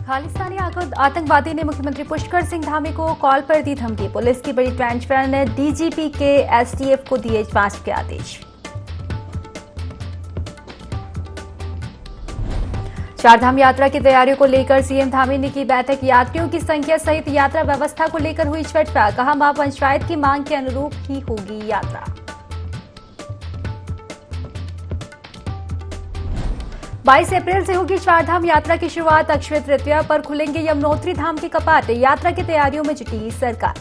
खालिस्तानी आतंकवादी ने मुख्यमंत्री पुष्कर सिंह धामी को कॉल पर दी धमकी। पुलिस की बड़ी ट्रांसफर ने डीजीपी के एसटीएफ को दिए जांच के आदेश। चारधाम यात्रा की तैयारियों को लेकर सीएम धामी ने की बैठक। यात्रियों की संख्या सहित यात्रा व्यवस्था को लेकर हुई चर्चा। कहा महापंचायत की मांग के अनुरूप ही होगी यात्रा। 22 अप्रैल से होगी चारधाम यात्रा की शुरुआत। अक्षय तृतीया पर खुलेंगे यमुनोत्री धाम के कपाट। यात्रा की तैयारियों में जुटी सरकार।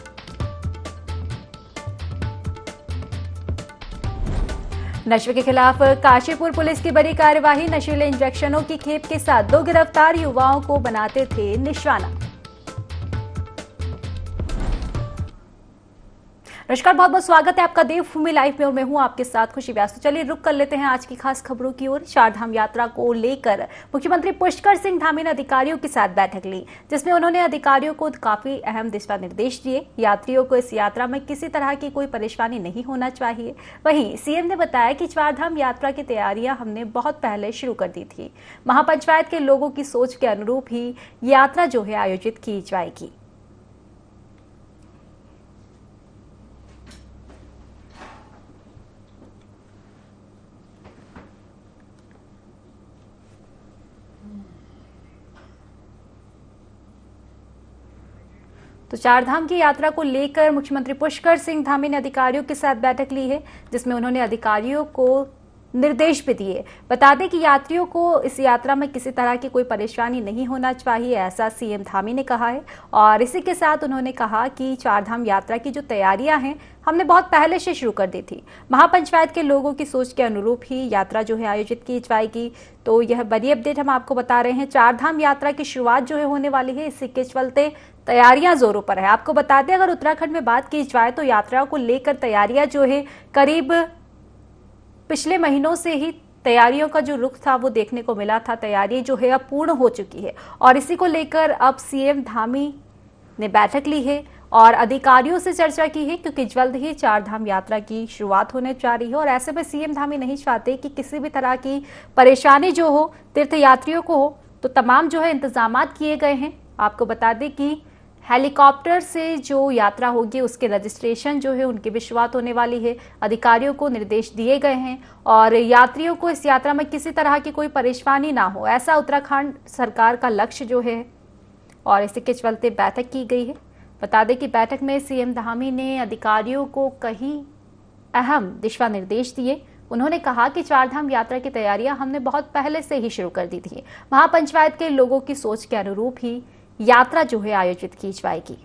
नशे के खिलाफ काशीपुर पुलिस की बड़ी कार्यवाही। नशीले इंजेक्शनों की खेप के साथ 2 गिरफ्तार युवाओं को बनाते थे निशाना। नमस्कार, बहुत बहुत स्वागत है आपका देवभूमि लाइव में और मैं हूं आपके साथ खुशी व्यास। तो चलिए रुक कर लेते हैं आज की खास खबरों की ओर। चारधाम यात्रा को लेकर मुख्यमंत्री पुष्कर सिंह धामी ने अधिकारियों के साथ बैठक ली, जिसमें उन्होंने अधिकारियों को काफी अहम दिशा निर्देश दिए। यात्रियों को इस यात्रा में किसी तरह की कोई परेशानी नहीं होना चाहिए। वहीं सीएम ने बताया कि चारधाम यात्रा की तैयारियां हमने बहुत पहले शुरू कर दी थी। महापंचायत के लोगों की सोच के अनुरूप ही यात्रा जो है आयोजित की जाएगी। तो चारधाम की यात्रा को लेकर मुख्यमंत्री पुष्कर सिंह धामी ने अधिकारियों के साथ बैठक ली है, जिसमें उन्होंने अधिकारियों को निर्देश भी दिए। बता दें कि यात्रियों को इस यात्रा में किसी तरह की कोई परेशानी नहीं होना चाहिए, ऐसा सीएम धामी ने कहा है। और इसी के साथ उन्होंने कहा कि चारधाम यात्रा की जो तैयारियां हैं हमने बहुत पहले से शुरू कर दी थी। महापंचायत के लोगों की सोच के अनुरूप ही यात्रा जो है आयोजित की जाएगी। तो यह बड़ी अपडेट हम आपको बता रहे हैं। चारधाम यात्रा की शुरुआत जो है होने वाली है, इसी के चलते तैयारियां जोरों पर है। आपको बता दें, अगर उत्तराखंड में बात की जाए तो यात्रा को लेकर तैयारियां जो है करीब पिछले महीनों से ही तैयारियों का जो रुख था वो देखने को मिला था। तैयारी जो है अब पूर्ण हो चुकी है और इसी को लेकर अब सीएम धामी ने बैठक ली है और अधिकारियों से चर्चा की है, क्योंकि जल्द ही चारधाम यात्रा की शुरुआत होने जा रही है। और ऐसे में सीएम धामी नहीं चाहते कि किसी भी तरह की परेशानी जो हो तीर्थयात्रियों को हो, तो तमाम जो है इंतजामात किए गए हैं। आपको बता दें कि हेलीकॉप्टर से जो यात्रा होगी उसके रजिस्ट्रेशन जो है उनकी भी शुरुआत होने वाली है। अधिकारियों को निर्देश दिए गए हैं और यात्रियों को इस यात्रा में किसी तरह की कोई परेशानी ना हो, ऐसा उत्तराखंड सरकार का लक्ष्य जो है और इसी के चलते बैठक की गई है। बता दें कि बैठक में सीएम धामी ने अधिकारियों को कई अहम दिशा निर्देश दिए। उन्होंने कहा कि चारधाम यात्रा की तैयारियां हमने बहुत पहले से ही शुरू कर दी थी। महापंचायत के लोगों की सोच के अनुरूप ही यात्रा जो है आयोजित की जाएगी।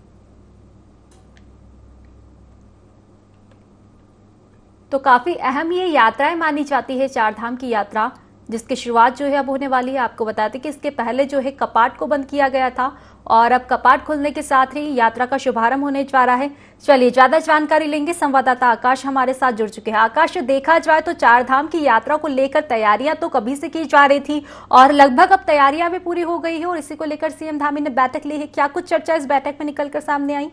तो काफी अहम ये यात्राएं मानी जाती है चारधाम की यात्रा, जिसकी शुरुआत जो है अब होने वाली है। आपको बताते कि इसके पहले जो है कपाट को बंद किया गया था और अब कपाट खुलने के साथ ही यात्रा का शुभारंभ होने जा रहा है। चलिए ज्यादा जानकारी लेंगे, संवाददाता आकाश हमारे साथ जुड़ चुके हैं। आकाश, देखा जाए तो चारधाम की यात्रा को लेकर तैयारियां तो कभी से की जा रही थी और लगभग अब तैयारियां भी पूरी हो गई है और इसी को लेकर सीएम धामी ने बैठक ली है। क्या कुछ चर्चा इस बैठक में निकलकर सामने आई?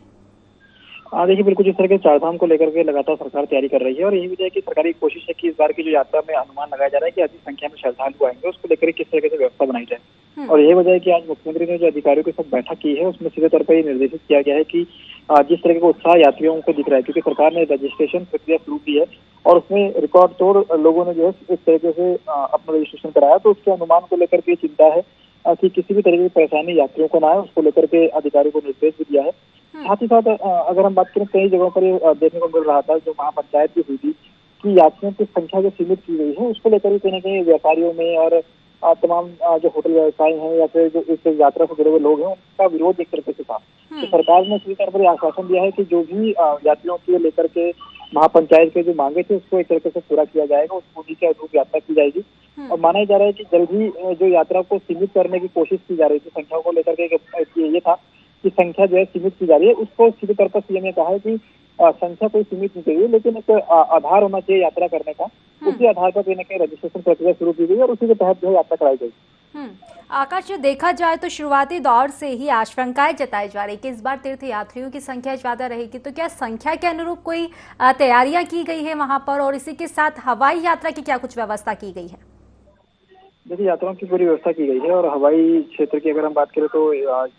देखिए, बिल्कुल जिस तरह के चारधाम को लेकर के लगातार सरकार तैयारी कर रही है और यही वजह है कि सरकारी कोशिश है कि इस बार की जो यात्रा में अनुमान लगाया जा रहा है कि अधिक संख्या में श्रद्धालु आएंगे, उसको लेकर किस तरह से व्यवस्था बनाई जाए। और यही वजह है कि आज मुख्यमंत्री ने जो अधिकारियों के साथ बैठक की है उसमें सीधे तौर पर ये निर्देशित किया गया है कि जिस तरह का उत्साह यात्रियों को दिख रहा है, क्योंकि सरकार ने रजिस्ट्रेशन प्रक्रिया शुरू की है और उसमें रिकॉर्ड तोड़ लोगों ने जो है इस तरीके से अपना रजिस्ट्रेशन कराया, तो उसके अनुमान को लेकर के चिंता है कि किसी भी तरह की परेशानी यात्रियों को ना आए, उसको लेकर के अधिकारियों को निर्देश भी दिया है। साथ ही साथ अगर हम बात करें, कई जगहों पर ये देखने को मिल रहा था जो महापंचायत की हुई थी कि यात्रियों की संख्या जो सीमित की गई है, उसको लेकर कहीं न कहीं व्यापारियों में और तमाम जो होटल व्यवसायी हैं या फिर जो इस यात्रा से जुड़े हुए लोग हैं उनका विरोध एक तरीके से था। तो सरकार ने सीधे तौर पर आश्वासन दिया है कि जो भी यात्रियों को लेकर के महापंचायत के जो मांगे थे उसको एक तरीके से पूरा किया जाएगा, उसको उन्हीं के अनुरूप यात्रा की जाएगी। और माना जा रहा है कि जल्द ही जो यात्रा को सीमित करने की कोशिश की जा रही थी, संख्या को लेकर के ये था कि संख्या जो है सीमित की जा रही है, उसको सीधे तौर पर सीएम ने कहा है कि संख्या कोई सीमित नहीं चाहिए, लेकिन एक आधार होना चाहिए यात्रा करने का। उसी आधार पर कहीं न कहीं रजिस्ट्रेशन प्रक्रिया शुरू की गई और उसी के तहत जो है यात्रा कराई गई। आकाश, जो देखा जाए तो शुरुआती दौर से ही आशंकाएं जताई जा रही कि इस बार तीर्थ यात्रियों की संख्या ज्यादा रहेगी, तो क्या संख्या के अनुरूप कोई तैयारियां की गई है वहां पर और इसी के साथ हवाई यात्रा की क्या कुछ व्यवस्था की गई है? देखिए, यात्राओं की पूरी व्यवस्था की गई है और हवाई क्षेत्र की अगर हम बात करें तो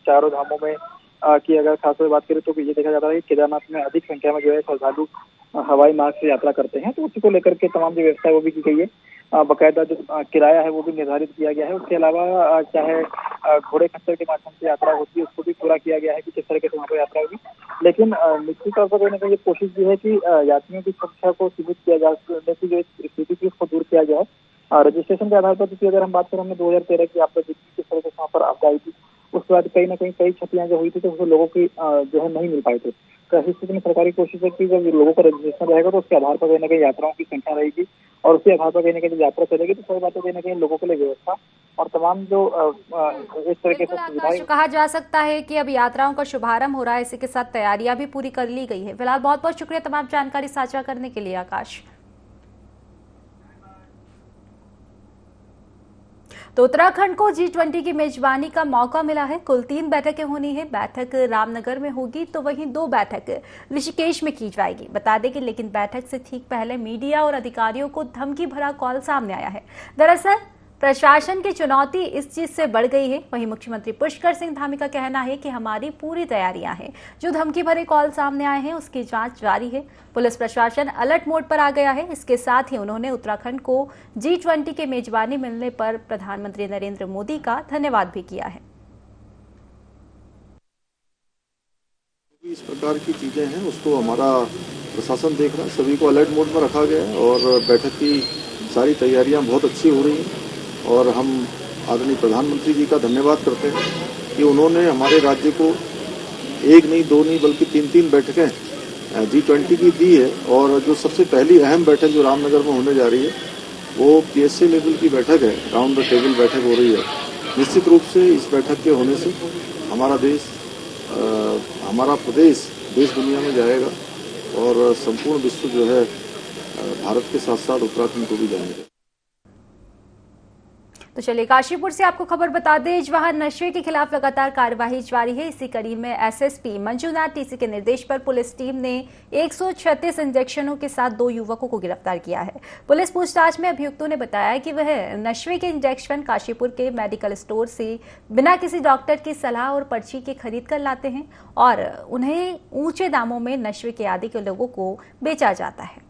चारों धामों में की अगर खासतौर बात करें तो ये देखा जाता है कि केदारनाथ में अधिक संख्या में जो है श्रद्धालु हवाई मार्ग से यात्रा करते हैं, तो उसी को लेकर के तमाम जो व्यवस्था है वो भी की गई है। बाकायदा जो किराया है वो भी निर्धारित किया गया है। उसके अलावा चाहे घोड़े खच्चर के माध्यम से यात्रा होती है उसको भी पूरा किया गया है कि किस तरीके से वहाँ पर यात्रा होगी। लेकिन निश्चित तौर पर कहीं ना कहीं ये कोशिश भी है कि यात्रियों की सुरक्षा को सीमित किया जाने की जो स्थिति थी उसको दूर किया जाए। रजिस्ट्रेशन के आधार पर क्योंकि अगर हम बात करें, हमने 2013 की आपदा देखी किस तरह से वहाँ पर आपदा आई थी, उसके बाद कहीं ना कहीं कई क्षतियां जो हुई थी तो उसमें लोगों की जो है नहीं मिल पाए थे। तो ऐसी स्थिति में सरकारी कोशिश है कि जब लोगों का रजिस्ट्रेशन रहेगा तो उसके आधार पर कहीं ना कहीं यात्राओं की संख्या रहेगी और उसी आधार पर कहीं ना कहीं जब यात्रा चलेगी तो सही बात है कहीं ना कहीं लोगों के लिए व्यवस्था और तमाम जो इस तरीके से सुविधाएं। कहा जा सकता है कि अब यात्राओं का शुभारंभ हो रहा है, इसी के साथ तैयारियां भी पूरी कर ली गई है। फिलहाल बहुत बहुत शुक्रिया तमाम जानकारी साझा करने के लिए आकाश। तो उत्तराखंड को G20 की मेजबानी का मौका मिला है। कुल 3 बैठकें होनी है। बैठक रामनगर में होगी तो वहीं 2 बैठक ऋषिकेश में की जाएगी। बता दें कि लेकिन बैठक से ठीक पहले मीडिया और अधिकारियों को धमकी भरा कॉल सामने आया है। दरअसल प्रशासन की चुनौती इस चीज से बढ़ गई है। वहीं मुख्यमंत्री पुष्कर सिंह धामी का कहना है कि हमारी पूरी तैयारियां हैं। जो धमकी भरे कॉल सामने आए हैं उसकी जांच जारी है। पुलिस प्रशासन अलर्ट मोड पर आ गया है। इसके साथ ही उन्होंने उत्तराखंड को G20 के मेजबानी मिलने पर प्रधानमंत्री नरेंद्र मोदी का धन्यवाद भी किया है। इस प्रकार की चीजें हैं उसको हमारा प्रशासन देख रहा है, सभी को अलर्ट मोड में रखा गया है और बैठक की सारी तैयारियां बहुत अच्छी हो रही हैं और हम आदरणीय प्रधानमंत्री जी का धन्यवाद करते हैं कि उन्होंने हमारे राज्य को 1 नहीं 2 नहीं बल्कि 3 बैठकें G20 की दी है। और जो सबसे पहली अहम बैठक जो रामनगर में होने जा रही है वो PSA लेवल की बैठक है, राउंड द टेबल बैठक हो रही है। निश्चित रूप से इस बैठक के होने से हमारा देश हमारा प्रदेश देश दुनिया में जाएगा और संपूर्ण विश्व जो है भारत के साथ साथ उत्तराखंड को भी जाएगा। तो चलिए काशीपुर से आपको खबर बता दें, जहां नशे के खिलाफ लगातार कार्यवाही जारी है। इसी कड़ी में एसएसपी मंजुनाथ टीसी के निर्देश पर पुलिस टीम ने 136 इंजेक्शनों के साथ 2 युवकों को गिरफ्तार किया है। पुलिस पूछताछ में अभियुक्तों ने बताया कि वह नशे के इंजेक्शन काशीपुर के मेडिकल स्टोर से बिना किसी डॉक्टर की सलाह और पर्ची के खरीद कर लाते हैं और उन्हें ऊंचे दामों में नशे के आदी के लोगों को बेचा जाता है।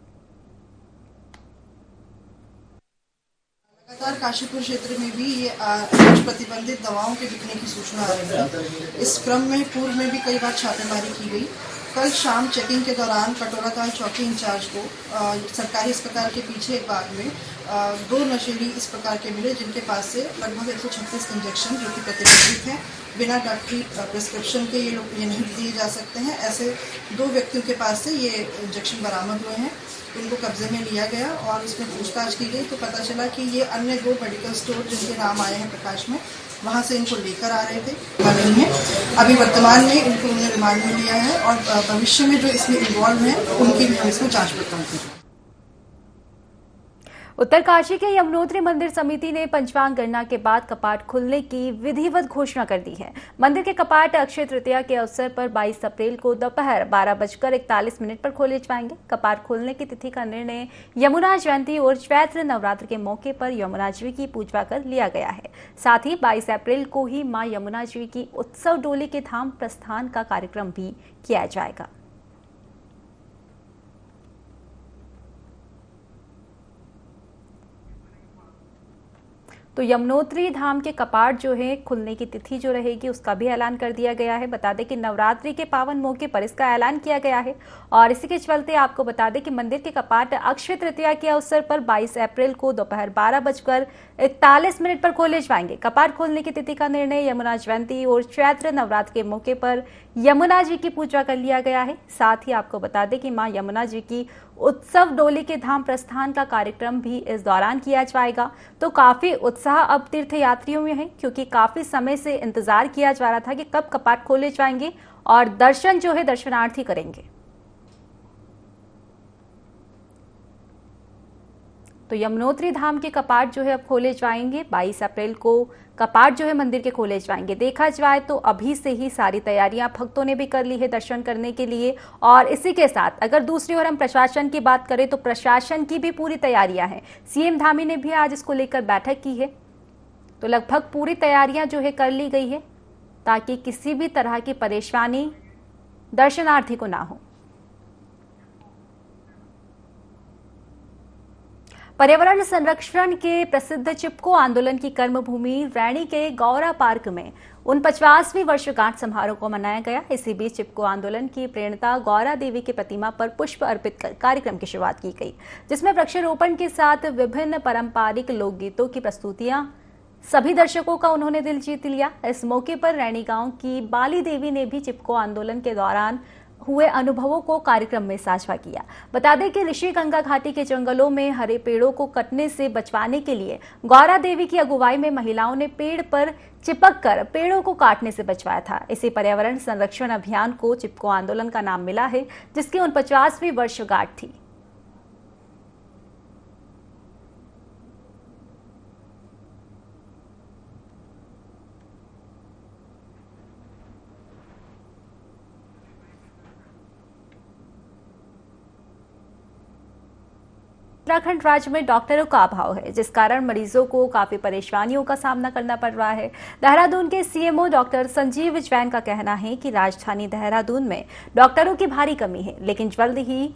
लगातार काशीपुर क्षेत्र में भी ये कुछ प्रतिबंधित दवाओं के बिकने की सूचना आ रही है। इस क्रम में पूर्व में भी कई बार छापेमारी की गई। कल शाम चेकिंग के दौरान कटोराताल चौकी इंचार्ज को सरकारी अस्पताल के पीछे एक बाग में 2 नशेड़ी इस प्रकार के मिले जिनके पास से लगभग 136 इंजेक्शन जो कि प्रतिबंधित हैं, बिना डॉक्टरी प्रिस्क्रिप्शन के ये नहीं दिए जा सकते हैं। ऐसे 2 व्यक्तियों के पास से ये इंजेक्शन बरामद हुए हैं। उनको कब्जे में लिया गया और उसमें पूछताछ की गई तो पता चला कि ये अन्य 2 मेडिकल स्टोर जिनके नाम आए हैं प्रकाश में, वहाँ से इनको लेकर आ रहे थे। नहीं है, अभी वर्तमान में इनको उन्होंने रिमांड में लिया है और भविष्य में जो इसमें इन्वॉल्व हैं उनकी भी हम इसमें जांच पड़ताल कर रहे हैं। उत्तरकाशी के यमुनोत्री मंदिर समिति ने पंचवांग गणना के बाद कपाट खुलने की विधिवत घोषणा कर दी है। मंदिर के कपाट अक्षय तृतीया के अवसर पर 22 अप्रैल को दोपहर 12:41 पर खोले जाएंगे। कपाट खोलने की तिथि का निर्णय यमुना जयंती और चैत्र नवरात्र के मौके पर यमुना जी की पूजा कर लिया गया है। साथ ही 22 अप्रैल को ही मां यमुना जी की उत्सव डोली के धाम प्रस्थान का कार्यक्रम भी किया जाएगा। तो यमुनोत्री धाम के कपाट जो है खुलने की तिथि जो रहेगी उसका भी ऐलान कर दिया गया है। बता दें कि नवरात्रि के पावन मौके पर इसका ऐलान किया गया है और इसी के चलते आपको बता दें कि मंदिर के कपाट अक्षय तृतीया के अवसर पर 22 अप्रैल को दोपहर 12:41 पर खोले जाएंगे। कपाट खोलने की तिथि का निर्णय यमुना जयंती और चैत्र नवरात्र के मौके पर यमुना जी की पूजा कर लिया गया है। साथ ही आपको बता दें कि मां यमुना जी की उत्सव डोली के धाम प्रस्थान का कार्यक्रम भी इस दौरान किया जाएगा। तो काफी उत्साह अब तीर्थ यात्रियों में है क्योंकि काफी समय से इंतजार किया जा रहा था कि कब कपाट खोले जाएंगे और दर्शन जो है दर्शनार्थी करेंगे। तो यमुनोत्री धाम के कपाट जो है अब खोले जाएंगे। 22 अप्रैल को कपाट जो है मंदिर के खोले जाएंगे। देखा जाए तो अभी से ही सारी तैयारियां भक्तों ने भी कर ली है दर्शन करने के लिए। और इसी के साथ अगर दूसरी ओर हम प्रशासन की बात करें तो प्रशासन की भी पूरी तैयारियां हैं। सीएम धामी ने भी आज इसको लेकर बैठक की है। तो लगभग पूरी तैयारियां जो है कर ली गई है ताकि किसी भी तरह की परेशानी दर्शनार्थी को ना हो। पर्यावरण संरक्षण के प्रसिद्ध चिपको आंदोलन की कर्मभूमि रैणी के गौरा पार्क में 49वीं वर्षगांठ समारोह को मनाया गया। इसी बीच चिपको आंदोलन की प्रेरणा गौरा देवी की प्रतिमा पर पुष्प अर्पित कर कार्यक्रम की शुरुआत की गई, जिसमें वृक्षारोपण के साथ विभिन्न पारंपरिक लोकगीतों की प्रस्तुतियां सभी दर्शकों का उन्होंने दिल जीत लिया। इस मौके पर रैणी गांव की बाली देवी ने भी चिपको आंदोलन के दौरान हुए अनुभवों को कार्यक्रम में साझा किया। बता दें कि ऋषि गंगा घाटी के जंगलों में हरे पेड़ों को कटने से बचवाने के लिए गौरा देवी की अगुवाई में महिलाओं ने पेड़ पर चिपक कर पेड़ों को काटने से बचवाया था। इसी पर्यावरण संरक्षण अभियान को चिपको आंदोलन का नाम मिला है, जिसकी 49वीं वर्षगांठ थी। उत्तराखंड राज्य में डॉक्टरों का अभाव है, जिस कारण मरीजों को काफी परेशानियों का सामना करना पड़ रहा है। देहरादून के सीएमओ डॉक्टर संजीव जैन का कहना है कि राजधानी देहरादून में डॉक्टरों की भारी कमी है, लेकिन जल्द ही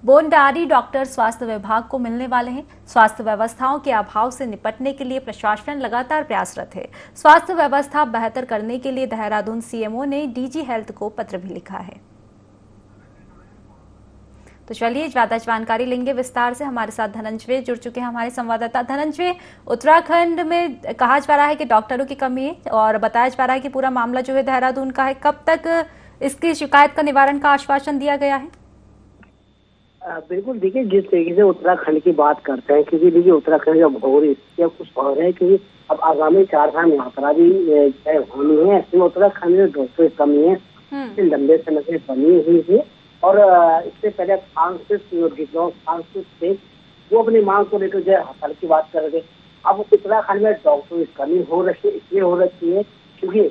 बोनडारी डॉक्टर स्वास्थ्य विभाग को मिलने वाले हैं। स्वास्थ्य व्यवस्थाओं के अभाव से निपटने के लिए प्रशासन लगातार प्रयासरत है। स्वास्थ्य व्यवस्था बेहतर करने के लिए देहरादून सीएमओ ने डीजी हेल्थ को पत्र भी लिखा है। तो चलिए ज्यादा जानकारी लेंगे विस्तार से। हमारे साथ धनंजय जुड़ चुके हैं, हमारे संवाददाता। धनंजय, उत्तराखंड में कहा जा रहा है कि डॉक्टरों की कमी है और बताया जा रहा है कि पूरा मामला जो है देहरादून का है। कब तक इसकी शिकायत का निवारण का आश्वासन दिया गया है? बिल्कुल, देखिए जिस तरीके से उत्तराखंड की बात करते हैं, क्योंकि देखिए उत्तराखंड का भौगोलिक स्थिति कुछ और है, क्योंकि अब आगामी 4 धाम यात्रा भी तय होनी है। ऐसे में उत्तराखंड में डॉक्टर की कमी है, लंबे समय से बनी हुई है। और इससे पहले सांसद थे, वो अपनी मांग को लेकर जो हड़ताल की बात कर रहे थे। अब उत्तराखंड में डॉक्टर की कमी हो रही है, इसलिए हो रही है क्योंकि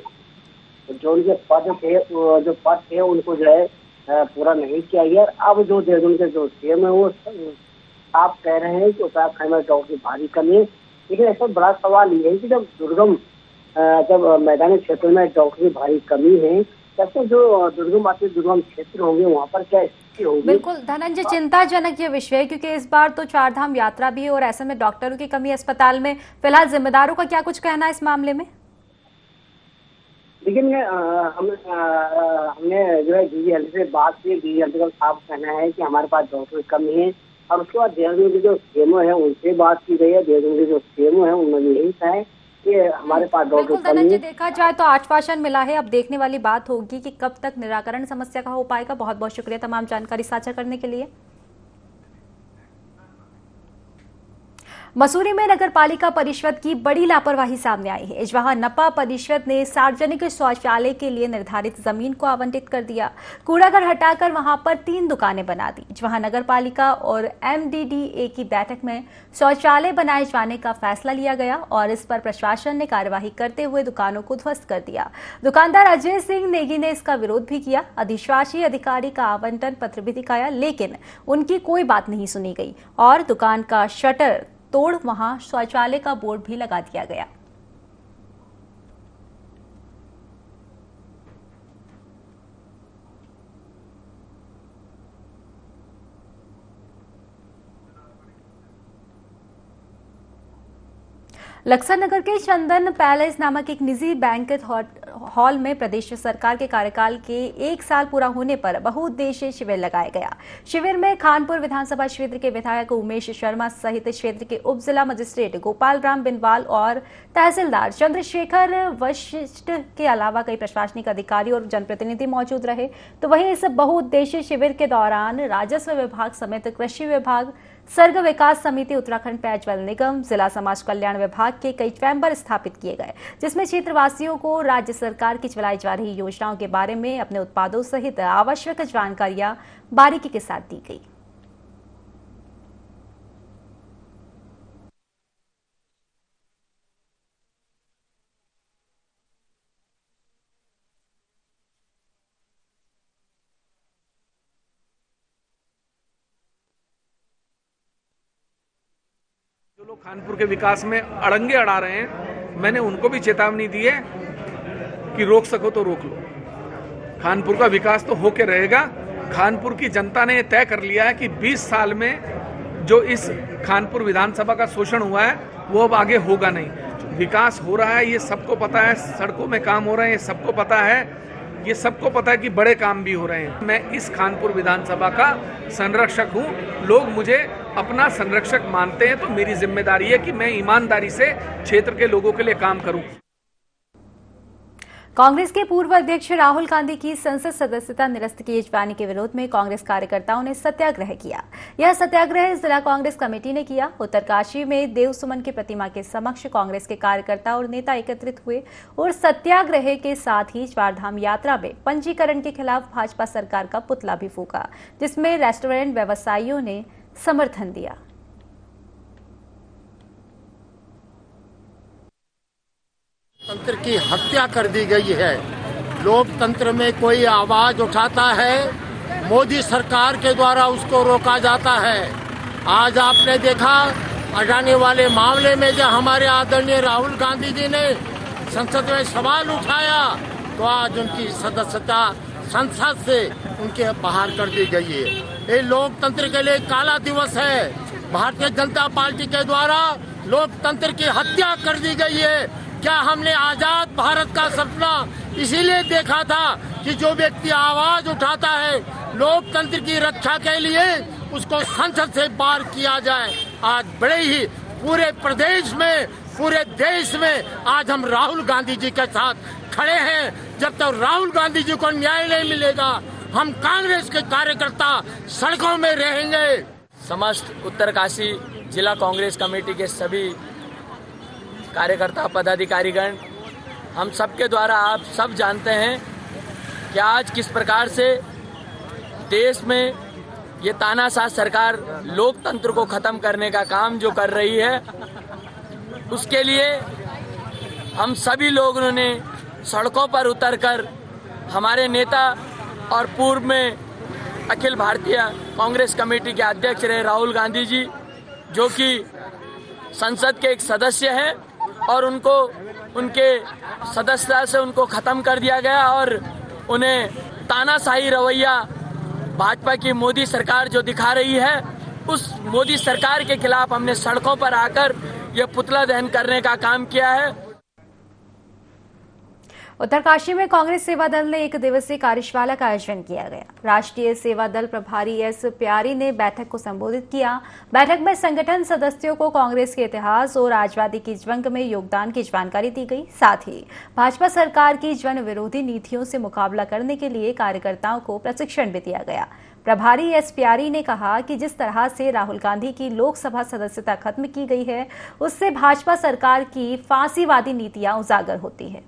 जो उनके पद थे उनको जो है पूरा नहीं किया गया। अब जो देहरादून के जो सीएम है वो आप कह रहे हैं कि उत्तराखंड में डॉक्टर की भारी कमी है, लेकिन ऐसा बड़ा सवाल ये है कि जब मैदानी क्षेत्र में डॉक्टर की भारी कमी है, तो जो दुर्गम क्षेत्र होंगे वहाँ पर क्या स्थिति होगी? बिल्कुल धनंजय, चिंताजनक ये विषय है, क्योंकि इस बार तो 4 धाम यात्रा भी है और ऐसे में डॉक्टरों की कमी अस्पताल में। फिलहाल जिम्मेदारों का क्या कुछ कहना है इस मामले में? लेकिन हमने जो है डीजी हेल्थ से बात की। डीजी हेल्थ का साफ कहना है कि हमारे पास डॉक्टर की कमी है। और उसके बाद देहरादून के जो सीएमओ है उनसे बात की गई है। देहरादून के जो सीएमओ है उन्होंने यही कहा है कि हमारे पास डॉक्टर की कमी है। देखा जाए तो आश्वासन मिला है, अब देखने वाली बात होगी कि कब तक निराकरण समस्या का हो पाएगा। बहुत बहुत शुक्रिया तमाम जानकारी साझा करने के लिए। मसूरी में नगर पालिका परिषद की बड़ी लापरवाही सामने आई है, जहां नपा परिषद ने सार्वजनिक शौचालय के लिए निर्धारित जमीन को आवंटित कर दिया। कूड़ाघर हटाकर वहां पर 3 दुकानें बना दी। जहां नगर पालिका और एमडीडीए की बैठक में शौचालय बनाए जाने का फैसला लिया गया और इस पर प्रशासन ने कार्यवाही करते हुए दुकानों को ध्वस्त कर दिया। दुकानदार अजय सिंह नेगी ने इसका विरोध भी किया। अधिशासी अधिकारी का आवंटन पत्र भी दिखाया, लेकिन उनकी कोई बात नहीं सुनी गई और दुकान का शटर तोड़ वहां शौचालय का बोर्ड भी लगा दिया गया। लक्सर नगर के चंदन पैलेस नामक एक निजी बैंकेट हॉल में प्रदेश सरकार के कार्यकाल के 1 साल पूरा होने पर बहुउद्देशीय शिविर लगाया गया। शिविर में खानपुर विधानसभा क्षेत्र के विधायक उमेश शर्मा सहित क्षेत्र के उप जिला मजिस्ट्रेट गोपाल राम बिनवाल और तहसीलदार चंद्रशेखर वशिष्ठ के अलावा कई प्रशासनिक अधिकारी और जनप्रतिनिधि मौजूद रहे। तो वहीं इस बहुउद्देशीय शिविर के दौरान राजस्व विभाग समेत कृषि विभाग, सर्ग विकास समिति, उत्तराखंड पेयजल निगम, जिला समाज कल्याण विभाग के कई चैम्बर स्थापित किए गए, जिसमें क्षेत्रवासियों को राज्य सरकार की चलाई जा रही योजनाओं के बारे में अपने उत्पादों सहित आवश्यक जानकारियां बारीकी के साथ दी गई। जो लोग खानपुर के विकास में अड़ंगे अड़ा रहे हैं, मैंने उनको भी चेतावनी दी है कि रोक सको तो रोक लो। कानपुर का विकास तो होके रहेगा। कानपुर की जनता ने तय कर लिया है कि 20 साल में जो इस कानपुर विधानसभा का शोषण हुआ है वो अब आगे होगा नहीं। विकास हो रहा है, ये सबको पता है। सड़कों में काम हो रहे हैं, ये सबको पता है। ये सबको पता है कि बड़े काम भी हो रहे हैं। मैं इस कानपुर विधानसभा का संरक्षक हूँ। लोग मुझे अपना संरक्षक मानते हैं, तो मेरी जिम्मेदारी है कि मैं ईमानदारी से क्षेत्र के लोगों के लिए काम करूँ। कांग्रेस के पूर्व अध्यक्ष राहुल गांधी की संसद सदस्यता निरस्त किए जाने के विरोध में कांग्रेस कार्यकर्ताओं ने सत्याग्रह किया। यह सत्याग्रह जिला कांग्रेस कमेटी ने किया। उत्तरकाशी में देव सुमन की प्रतिमा के समक्ष कांग्रेस के कार्यकर्ता और नेता एकत्रित हुए और सत्याग्रह के साथ ही चारधाम यात्रा में पंजीकरण के खिलाफ भाजपा सरकार का पुतला भी फूका, जिसमें रेस्टोरेंट व्यवसायियों ने समर्थन दिया। लोकतंत्र की हत्या कर दी गई है। लोकतंत्र में कोई आवाज उठाता है, मोदी सरकार के द्वारा उसको रोका जाता है। आज आपने देखा अडानी वाले मामले में जब हमारे आदरणीय राहुल गांधी जी ने संसद में सवाल उठाया तो आज उनकी सदस्यता संसद से उनके बाहर कर दी गई है। ये लोकतंत्र के लिए काला दिवस है। भारतीय जनता पार्टी के द्वारा लोकतंत्र की हत्या कर दी गई है। क्या हमने आजाद भारत का सपना इसीलिए देखा था कि जो व्यक्ति आवाज उठाता है लोकतंत्र की रक्षा के लिए उसको संसद से बाहर किया जाए। आज बड़े ही पूरे प्रदेश में, पूरे देश में आज हम राहुल गांधी जी के साथ खड़े हैं। जब तक राहुल गांधी जी को न्याय नहीं मिलेगा हम कांग्रेस के कार्यकर्ता सड़कों में रहेंगे। समस्त उत्तरकाशी जिला कांग्रेस कमेटी के सभी कार्यकर्ता पदाधिकारीगण, हम सबके द्वारा आप सब जानते हैं कि आज किस प्रकार से देश में ये तानाशाह सरकार लोकतंत्र को खत्म करने का काम जो कर रही है, उसके लिए हम सभी लोगों ने सड़कों पर उतरकर हमारे नेता और पूर्व में अखिल भारतीय कांग्रेस कमेटी के अध्यक्ष रहे राहुल गांधी जी, जो कि संसद के एक सदस्य हैं और उनको उनके सदस्यता से उनको खत्म कर दिया गया और उन्हें तानाशाही रवैया भाजपा की मोदी सरकार जो दिखा रही है, उस मोदी सरकार के खिलाफ हमने सड़कों पर आकर यह पुतला दहन करने का काम किया है। उत्तरकाशी में कांग्रेस सेवा दल ने एक दिवसीय कार्यशाला का आयोजन किया गया। राष्ट्रीय सेवा दल प्रभारी एस प्यारी ने बैठक को संबोधित किया। बैठक में संगठन सदस्यों को कांग्रेस के इतिहास और आजादी की जंग में योगदान की जानकारी दी गई। साथ ही भाजपा सरकार की जन विरोधी नीतियों से मुकाबला करने के लिए कार्यकर्ताओं को प्रशिक्षण भी दिया गया। प्रभारी एस प्यारी ने कहा कि जिस तरह से राहुल गांधी की लोकसभा सदस्यता खत्म की गई है, उससे भाजपा सरकार की फांसीवादी नीतियां उजागर होती है।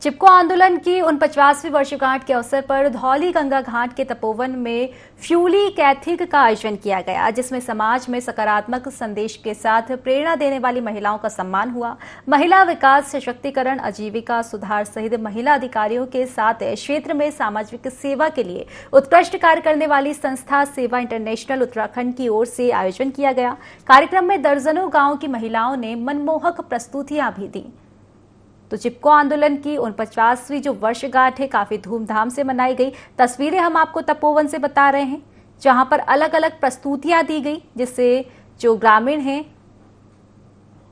चिपको आंदोलन की 49वीं वर्षगांठ के अवसर पर धौली गंगा घाट के तपोवन में फ्यूली कैथिक का आयोजन किया गया, जिसमें समाज में सकारात्मक संदेश के साथ प्रेरणा देने वाली महिलाओं का सम्मान हुआ। महिला विकास, सशक्तिकरण, आजीविका सुधार सहित महिला अधिकारियों के साथ क्षेत्र में सामाजिक सेवा के लिए उत्कृष्ट कार्य करने वाली संस्था सेवा इंटरनेशनल उत्तराखंड की ओर से आयोजन किया गया। कार्यक्रम में दर्जनों गांव की महिलाओं ने मनमोहक प्रस्तुतियां भी दी। तो चिपको आंदोलन की 49वीं जो वर्षगांठ है काफी धूमधाम से मनाई गई। तस्वीरें हम आपको तपोवन से बता रहे हैं, जहां पर अलग अलग प्रस्तुतियां दी गई, जिससे जो ग्रामीण हैं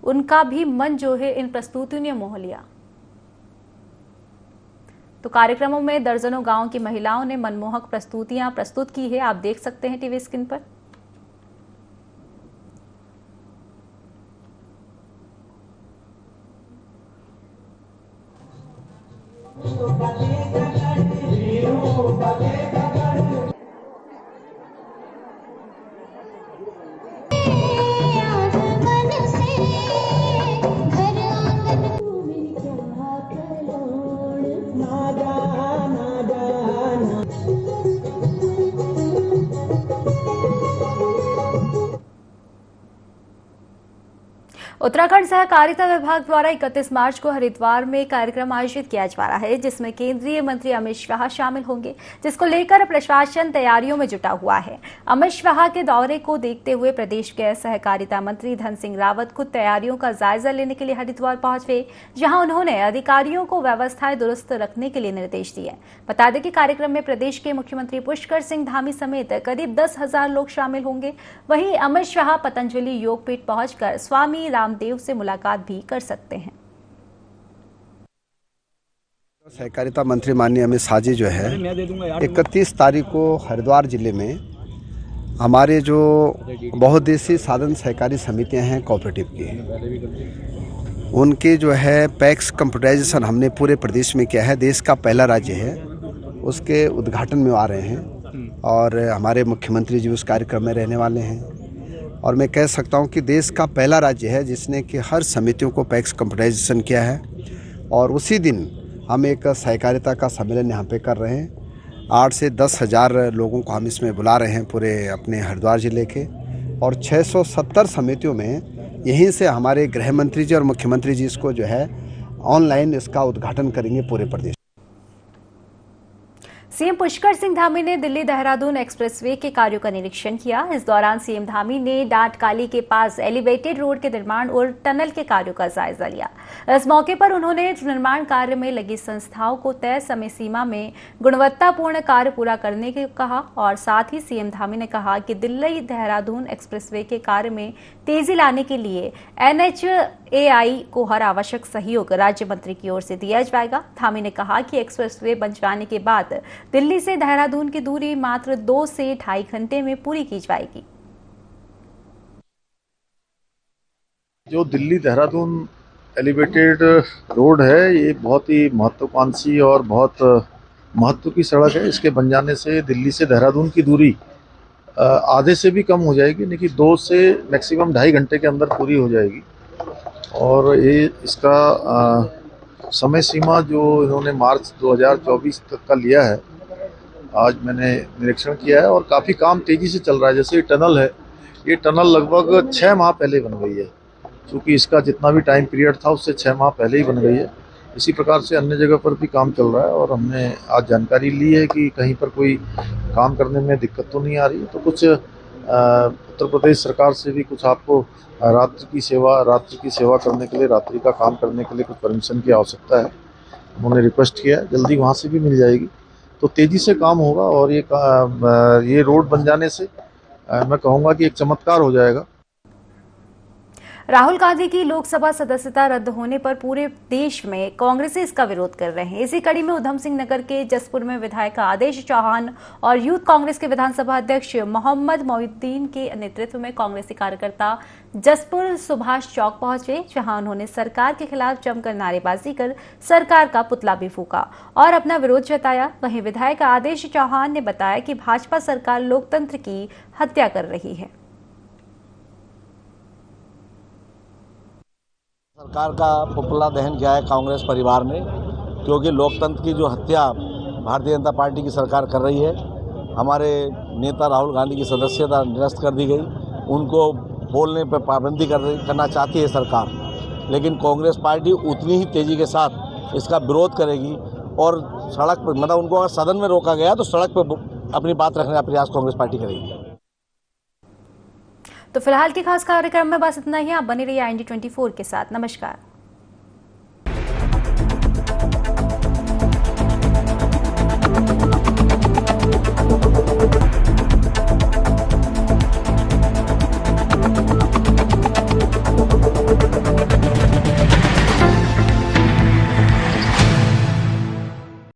उनका भी मन जो है इन प्रस्तुतियों ने मोह लिया। तो कार्यक्रमों में दर्जनों गांव की महिलाओं ने मनमोहक प्रस्तुतियां प्रस्तुत की है, आप देख सकते हैं टीवी स्क्रीन पर। उत्तराखंड सहकारिता विभाग द्वारा 31 मार्च को हरिद्वार में कार्यक्रम आयोजित किया जा रहा है, जिसमें केंद्रीय मंत्री अमित शाह शामिल होंगे, जिसको लेकर प्रशासन तैयारियों में जुटा हुआ है। अमित शाह के दौरे को देखते हुए प्रदेश के सहकारिता मंत्री धन सिंह रावत खुद तैयारियों का जायजा लेने के लिए हरिद्वार पहुंचे, जहां उन्होंने अधिकारियों को व्यवस्थाएं दुरुस्त रखने के लिए निर्देश दिए। बता दें कि कार्यक्रम में प्रदेश के मुख्यमंत्री पुष्कर सिंह धामी समेत करीब 10,000 लोग शामिल होंगे। वहीं अमित शाह पतंजलि योगपीठ पहुंचकर स्वामी रामदेव से मुलाकात भी कर सकते हैं। सहकारिता मंत्री माननीय अमित शाह जी जो है 31 तारीख को हरिद्वार जिले में हमारे जो बहुउद्देशीय साधन सहकारी समितियां हैं कोऑपरेटिव की, उनके जो है पैक्स कंप्यूटराइजेशन हमने पूरे प्रदेश में किया है। देश का पहला राज्य है, उसके उद्घाटन में आ रहे हैं और हमारे मुख्यमंत्री जी उस कार्यक्रम में रहने वाले हैं। और मैं कह सकता हूं कि देश का पहला राज्य है जिसने कि हर समितियों को पैक्स कंप्यूटराइजेशन किया है। और उसी दिन हम एक सहकारिता का सम्मेलन यहाँ पे कर रहे हैं। 8 से 10,000 लोगों को हम इसमें बुला रहे हैं पूरे अपने हरिद्वार जिले के, और 670 समितियों में यहीं से हमारे गृह मंत्री जी और मुख्यमंत्री जी इसको जो है ऑनलाइन इसका उद्घाटन करेंगे पूरे प्रदेश। सीएम पुष्कर सिंह धामी ने दिल्ली देहरादून एक्सप्रेसवे के कार्यों का निरीक्षण किया। इस दौरान सीएम धामी ने डांटकाली के पास एलिवेटेड रोड के निर्माण और टनल के कार्यों का जायजा लिया। इस मौके पर उन्होंने निर्माण कार्य में लगी संस्थाओं को तय समय सीमा में गुणवत्तापूर्ण कार्य पूरा करने को कहा। और साथ ही सीएम धामी ने कहा कि दिल्ली देहरादून एक्सप्रेसवे के कार्य में तेजी लाने के लिए NHAI को हर आवश्यक सहयोग राज्य मंत्री की ओर से दिया जाएगा। धामी ने कहा कि एक्सप्रेसवे बन जाने के बाद दिल्ली से देहरादून की दूरी मात्र 2 से 2.5 घंटे में पूरी की जाएगी। जो दिल्ली देहरादून एलिवेटेड रोड है, ये बहुत ही महत्वाकांक्षी और बहुत महत्व की सड़क है। इसके बन जाने से दिल्ली से देहरादून की दूरी आधे से भी कम हो जाएगी, लेकिन 2 से मैक्सिमम 2.5 घंटे के अंदर पूरी हो जाएगी। और ये इसका समय सीमा जो इन्होंने मार्च 2024 तक का लिया है, आज मैंने निरीक्षण किया है और काफ़ी काम तेज़ी से चल रहा है। जैसे ये टनल है, ये टनल लगभग 6 माह पहले बन गई है, क्योंकि इसका जितना भी टाइम पीरियड था उससे 6 माह पहले ही बन गई है। इसी प्रकार से अन्य जगह पर भी काम चल रहा है और हमने आज जानकारी ली है कि कहीं पर कोई काम करने में दिक्कत तो नहीं आ रही है। तो कुछ उत्तर प्रदेश सरकार से भी कुछ आपको रात्रि की सेवा करने के लिए, रात्रि का काम करने के लिए कुछ परमिशन की आवश्यकता है। उन्होंने रिक्वेस्ट किया है, जल्दी वहाँ से भी मिल जाएगी। तो तेज़ी से काम होगा और ये रोड बन जाने से मैं कहूँगा कि एक चमत्कार हो जाएगा। राहुल गांधी की लोकसभा सदस्यता रद्द होने पर पूरे देश में कांग्रेसी इसका विरोध कर रहे हैं। इसी कड़ी में उधम सिंह नगर के जसपुर में विधायक आदेश चौहान और यूथ कांग्रेस के विधानसभा अध्यक्ष मोहम्मद मोइनुद्दीन के नेतृत्व में कांग्रेसी कार्यकर्ता जसपुर सुभाष चौक पहुंचे, जहां उन्होंने सरकार के खिलाफ जमकर नारेबाजी कर सरकार का पुतला भी फूका और अपना विरोध जताया। वहीं विधायक आदेश चौहान ने बताया कि भाजपा सरकार लोकतंत्र की हत्या कर रही है। सरकार का पुतला दहन किया है कांग्रेस परिवार ने, क्योंकि लोकतंत्र की जो हत्या भारतीय जनता पार्टी की सरकार कर रही है। हमारे नेता राहुल गांधी की सदस्यता निरस्त कर दी गई, उनको बोलने पर पाबंदी करना चाहती है सरकार, लेकिन कांग्रेस पार्टी उतनी ही तेज़ी के साथ इसका विरोध करेगी और सड़क पर, मतलब उनको अगर सदन में रोका गया तो सड़क पर अपनी बात रखने का प्रयास कांग्रेस पार्टी करेगी। तो फिलहाल के खास कार्यक्रम में बस इतना ही। आप बने रहिए IND 24 के साथ। नमस्कार।